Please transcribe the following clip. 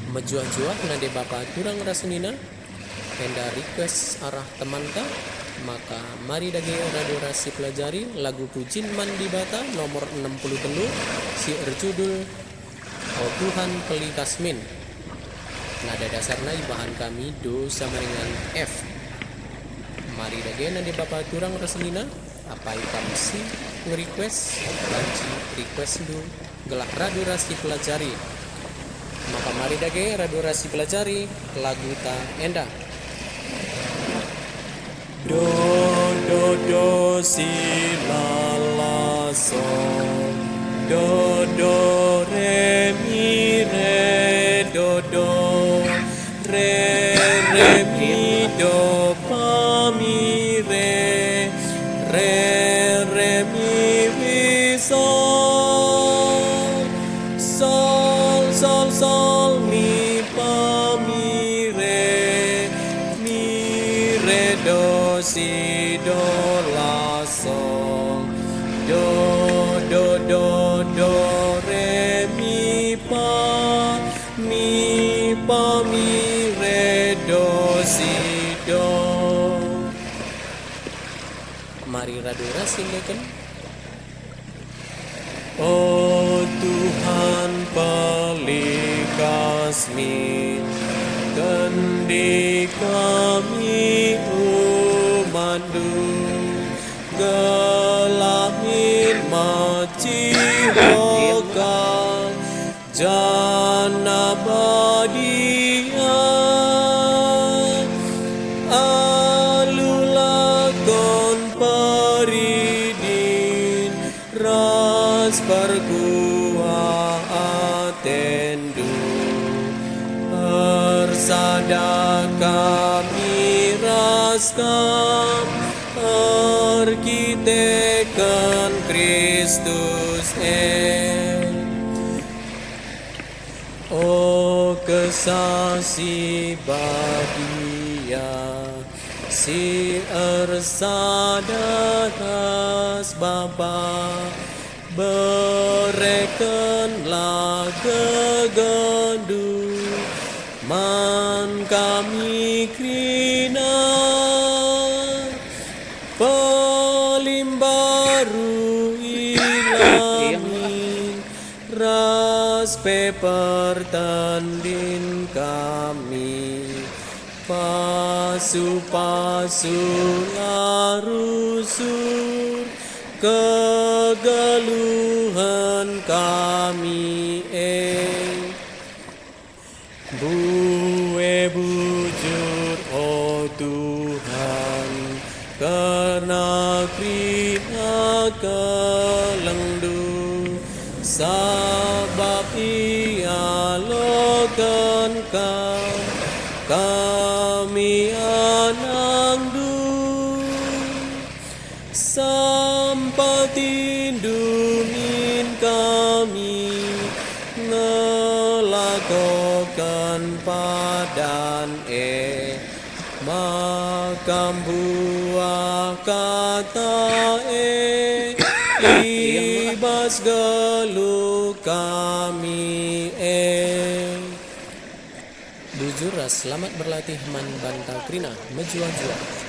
Menjual-jual nade bapa turang rasunina enda request arah teman ka, maka mari dage radorasi pelajari lagu Pujin Mandi Bata nomor 63 si berjudul Oh Tuhan Peli Kasmin. Nada dasarnya bahan kami do sama dengan F. Mari dage nade bapa turang rasunina apa ikam si nge-request banci request do gelah radorasi pelajari. Maka mari dage radorasi pelajari lagu ta enda. Do do do si la la sol, do do re mi re do re mi do fa mi re mi sol sol mi fa mi re do si do la sol do re mi fa mi re do si do. Mari radorasi leken. Oh Tuhan Peli Kasmin, kendi kami umat-Mu, gelamin maci hoka jana badia alula kon paridin ras pergua atendu persada kami raskam arkitekan Kristus O kesasi badia si ersadaras Bapa berekenlah gegandu man kami krina pelimbaru ilamin ras pertandin kami pasu larusur kegeluhan kami bujur oh Tuhan karena krina kelengdu sabab ia lokan kami anangdu sampatin dumin kami ngelakokan padan makam buah kata ibas gelu kami Bujur selamat berlatih man bantau krina menjual-jual.